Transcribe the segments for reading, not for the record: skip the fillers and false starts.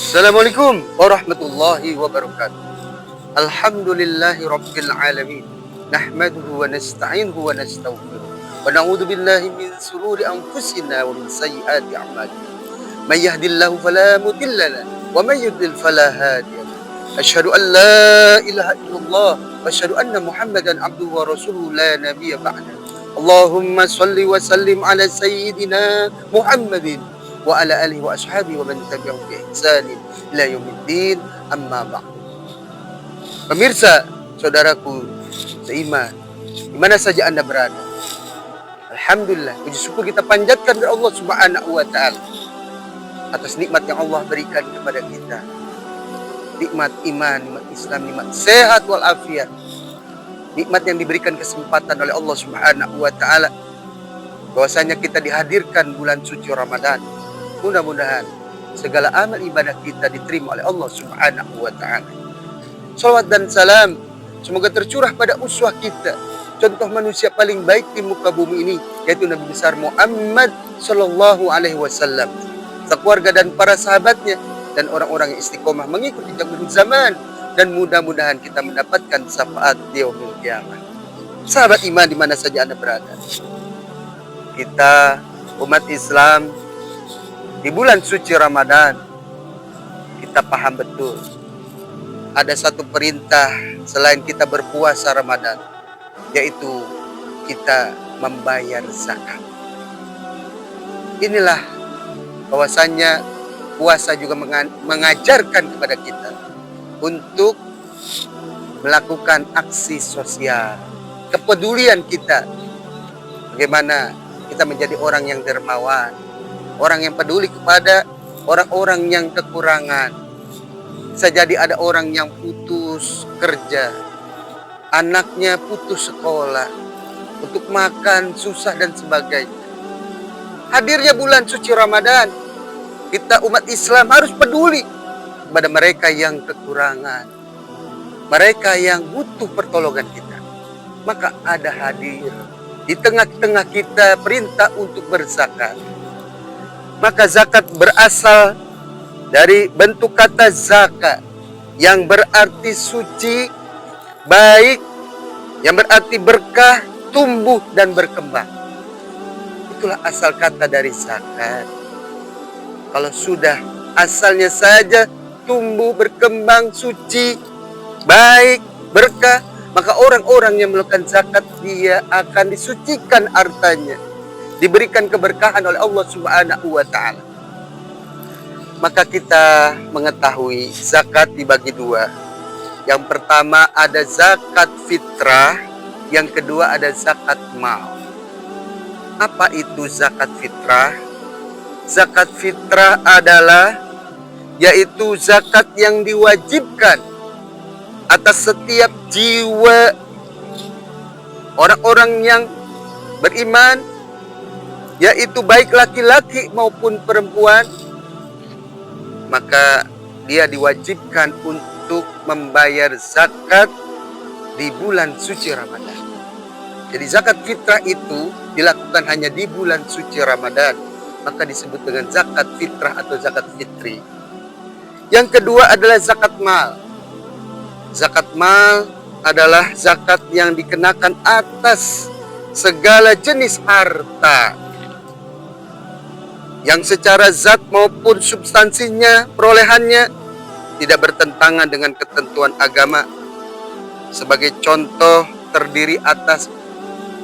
Assalamualaikum warahmatullahi wabarakatuh. Alhamdulillahi rabbil alamin. Nahmaduhu wa nasta'inuhu wa nastaghfiruh. Wa na'udzu billahi min sururi anfusina wa min sayyiati a'malina. May yahdihillahu fala mudilla lahu wa may yudlil fala hadiya lahu. Asyhadu an la ilaha illallah wa asyhadu anna Muhammadan abduhu wa rasuluhu la nabiyya ba'da. Allahumma shalli wa sallim ala sayyidina Muhammadin wa ala alihi wa ashabihi wa man tabi'ahum bi ihsanin ila yaumiddin, amma ba'd. Pemirsa, saudaraku seiman, di mana saja Anda berada, alhamdulillah, puji syukur kita panjatkan kepada Allah Subhanahu wa taala atas nikmat yang Allah berikan kepada kita. Nikmat iman, nikmat Islam, nikmat sehat wal afiat. Nikmat yang diberikan kesempatan oleh Allah Subhanahu wa taala bahwasanya kita dihadirkan bulan suci Ramadan. Mudah-mudahan segala amal ibadah kita diterima oleh Allah Subhanahu wa taala. Salawat dan salam semoga tercurah pada uswah kita, contoh manusia paling baik di muka bumi ini, yaitu Nabi besar Muhammad sallallahu alaihi wasallam, keluarga dan para sahabatnya dan orang-orang yang istiqomah mengikuti jalan zaman, dan mudah-mudahan kita mendapatkan syafaat di yaumil qiyamah. Sahabat iman di mana saja Anda berada, kita umat Islam di bulan suci Ramadan, kita paham betul ada satu perintah selain kita berpuasa Ramadan, yaitu kita membayar zakat. Inilah bahwasannya puasa juga mengajarkan kepada kita untuk melakukan aksi sosial, kepedulian kita, bagaimana kita menjadi orang yang dermawan, orang yang peduli kepada orang-orang yang kekurangan. Bisa jadi ada orang yang putus kerja, anaknya putus sekolah, untuk makan susah dan sebagainya. Hadirnya bulan suci Ramadan, kita umat Islam harus peduli kepada mereka yang kekurangan, mereka yang butuh pertolongan kita. Maka ada hadir di tengah-tengah kita perintah untuk berzakat. Maka zakat berasal dari bentuk kata zakat yang berarti suci, baik, yang berarti berkah, tumbuh dan berkembang. Itulah asal kata dari zakat. Kalau sudah asalnya saja tumbuh, berkembang, suci, baik, berkah, maka orang-orang yang melakukan zakat dia akan disucikan hartanya, diberikan keberkahan oleh Allah Subhanahu wa taala. Maka kita mengetahui zakat dibagi dua. Yang pertama ada zakat fitrah, yang kedua ada zakat mal. Apa itu zakat fitrah? Zakat fitrah adalah yaitu zakat yang diwajibkan atas setiap jiwa orang-orang yang beriman, yaitu baik laki-laki maupun perempuan, maka dia diwajibkan untuk membayar zakat di bulan suci Ramadan. Jadi zakat fitrah itu dilakukan hanya di bulan suci Ramadan, maka disebut dengan zakat fitrah atau zakat fitri. Yang kedua adalah zakat mal. Zakat mal adalah zakat yang dikenakan atas segala jenis harta yang secara zat maupun substansinya, perolehannya tidak bertentangan dengan ketentuan agama. Sebagai contoh, terdiri atas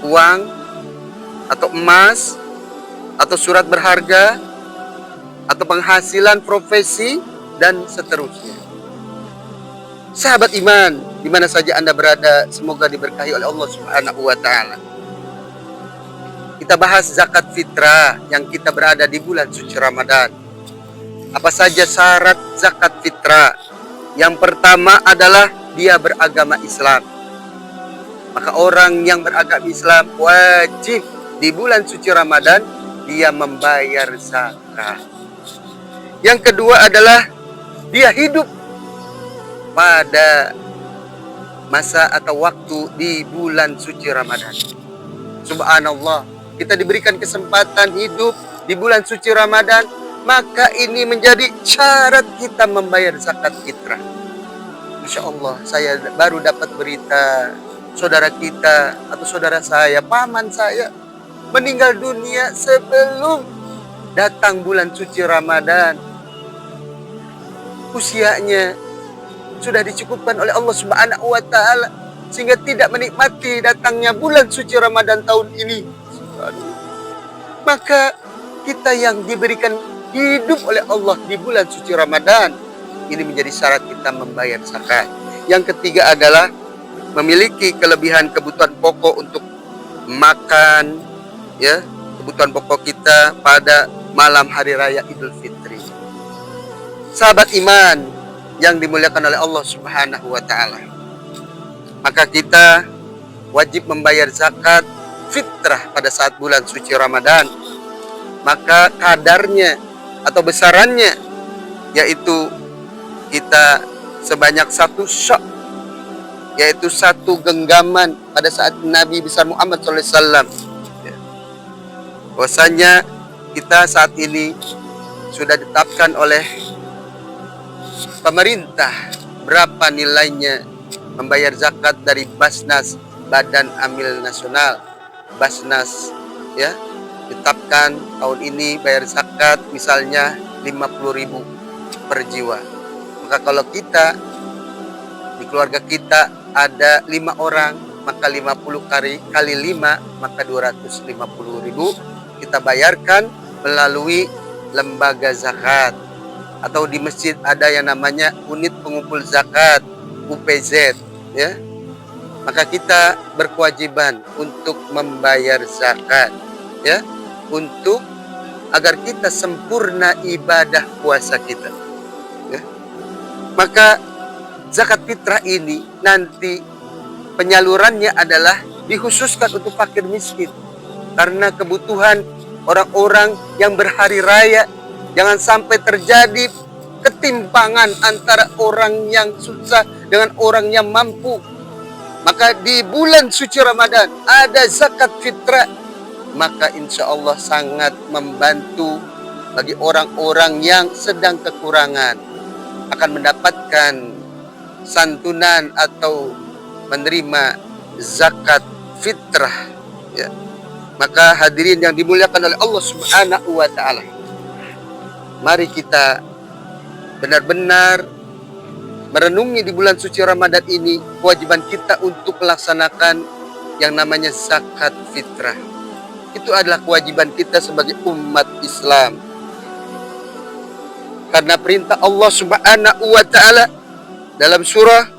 uang atau emas atau surat berharga atau penghasilan profesi dan seterusnya. Sahabat iman, di mana saja Anda berada, semoga diberkahi oleh Allah Subhanahu wa taala. Kita bahas zakat fitrah yang kita berada di bulan suci Ramadan. Apa saja syarat zakat fitrah? Yang pertama adalah dia beragama Islam. Maka orang yang beragama Islam wajib di bulan suci Ramadan dia membayar zakat. Yang kedua adalah dia hidup pada masa atau waktu di bulan suci Ramadan. Subhanallah, kita diberikan kesempatan hidup di bulan suci Ramadan maka ini menjadi syarat kita membayar zakat fitrah. Insya Allah, saya baru dapat berita saudara kita atau saudara saya, paman saya meninggal dunia sebelum datang bulan suci Ramadan. Usianya sudah dicukupkan oleh Allah Subhanahu wa taala sehingga tidak menikmati datangnya bulan suci Ramadan tahun ini. Maka kita yang diberikan hidup oleh Allah di bulan suci Ramadan, ini menjadi syarat kita membayar zakat. Yang ketiga adalah memiliki kelebihan kebutuhan pokok untuk makan, ya, kebutuhan pokok kita pada malam hari raya Idul Fitri. Sahabat iman yang dimuliakan oleh Allah Subhanahu wa taala, maka kita wajib membayar zakat fitrah pada saat bulan suci Ramadan. Maka kadarnya atau besarannya yaitu kita sebanyak 1 syak, yaitu 1 genggaman pada saat Nabi besar Muhammad SAW. Bahwasanya kita saat ini sudah ditetapkan oleh pemerintah berapa nilainya membayar zakat dari Basnas, Badan Amil Nasional. Basnas, ya, ditetapkan tahun ini bayar zakat misalnya 50.000 per jiwa. Maka kalau kita di keluarga kita ada 5 orang, maka 50 kali 5 maka 250.000 kita bayarkan melalui lembaga zakat. Atau di masjid ada yang namanya unit pengumpul zakat, UPZ, ya. Maka kita berkewajiban untuk membayar zakat, ya, untuk agar kita sempurna ibadah puasa kita, ya. Maka zakat fitrah ini nanti penyalurannya adalah dikhususkan untuk fakir miskin, karena kebutuhan orang-orang yang berhari raya. Jangan sampai terjadi ketimpangan antara orang yang susah dengan orang yang mampu. Maka di bulan suci Ramadan ada zakat fitrah, maka insya Allah sangat membantu bagi orang-orang yang sedang kekurangan, akan mendapatkan santunan atau menerima zakat fitrah, ya. Maka hadirin yang dimuliakan oleh Allah Subhanahu wa taala, mari kita benar-benar merenungi di bulan suci Ramadan ini kewajiban kita untuk melaksanakan yang namanya zakat fitrah. Itu adalah kewajiban kita sebagai umat Islam. Karena perintah Allah Subhanahu wa taala dalam surah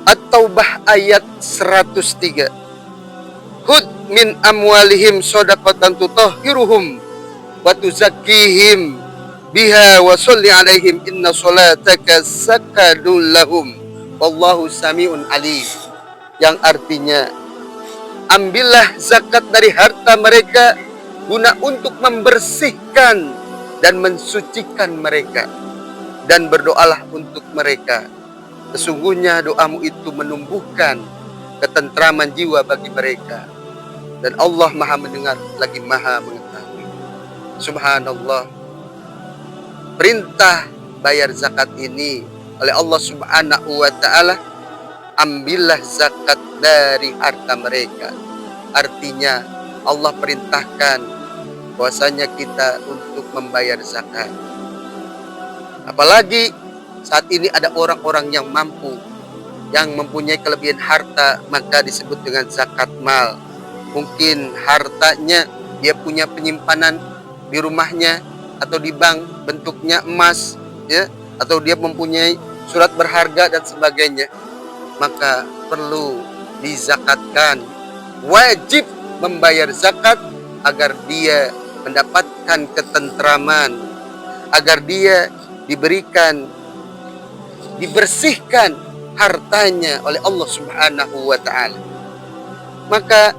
At-Taubah ayat 103. Hud min amwalihim shadaqatan tutahhiruhum wa tuzakkihim biha wa sholli alaihim inna sholataka sakanun lahum wallahu sami'un alim. Yang artinya, ambillah zakat dari harta mereka guna untuk membersihkan dan mensucikan mereka, dan berdoalah untuk mereka. Sesungguhnya doamu itu menumbuhkan ketentraman jiwa bagi mereka, dan Allah maha mendengar lagi maha mengetahui. Subhanallah. Perintah bayar zakat ini oleh Allah Subhanahu wa taala, ambillah zakat dari harta mereka. Artinya Allah perintahkan bahwasanya kita untuk membayar zakat. Apalagi saat ini ada orang-orang yang mampu, yang mempunyai kelebihan harta, maka disebut dengan zakat mal. Mungkin hartanya dia punya penyimpanan di rumahnya atau di bank bentuknya emas, ya, atau dia mempunyai surat berharga dan sebagainya, maka perlu dizakatkan. Wajib membayar zakat agar dia mendapatkan ketentraman, agar dia dibersihkan hartanya oleh Allah Subhanahu wa taala. Maka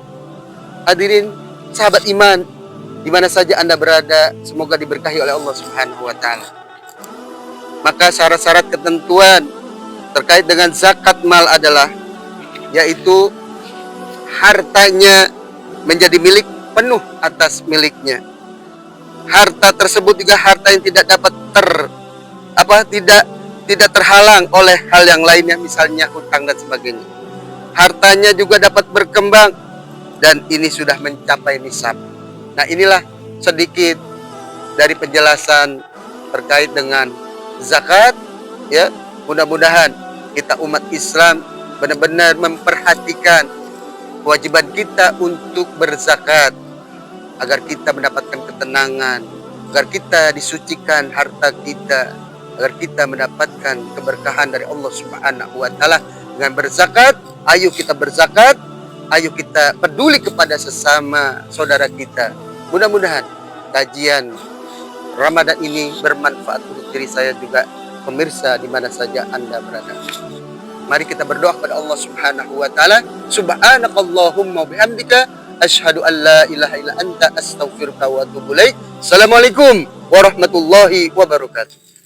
hadirin sahabat iman, di mana saja Anda berada, semoga diberkahi oleh Allah Subhanahu wa taala. Maka syarat-syarat ketentuan terkait dengan zakat mal adalah, yaitu hartanya menjadi milik penuh atas miliknya. harta tersebut juga harta yang tidak dapat tidak terhalang oleh hal yang lainnya, misalnya hutang dan sebagainya. Hartanya juga dapat berkembang dan ini sudah mencapai nisab. Nah, inilah sedikit dari penjelasan terkait dengan zakat, ya. Mudah-mudahan kita umat Islam benar-benar memperhatikan kewajiban kita untuk berzakat agar kita mendapatkan ketenangan, agar kita disucikan harta kita, agar kita mendapatkan keberkahan dari Allah Subhanahu wa taala dengan berzakat. Ayo kita berzakat, ayo kita peduli kepada sesama saudara kita. Mudah-mudahan kajian Ramadan ini bermanfaat untuk diri saya juga pemirsa di mana saja Anda berada. Mari kita berdoa kepada Allah Subhanahu wa taala. Subhanakallahumma bihamdika asyhadu an la ilaha illa anta astaghfiruka wa atubu ilaik. Assalamualaikum warahmatullahi wabarakatuh.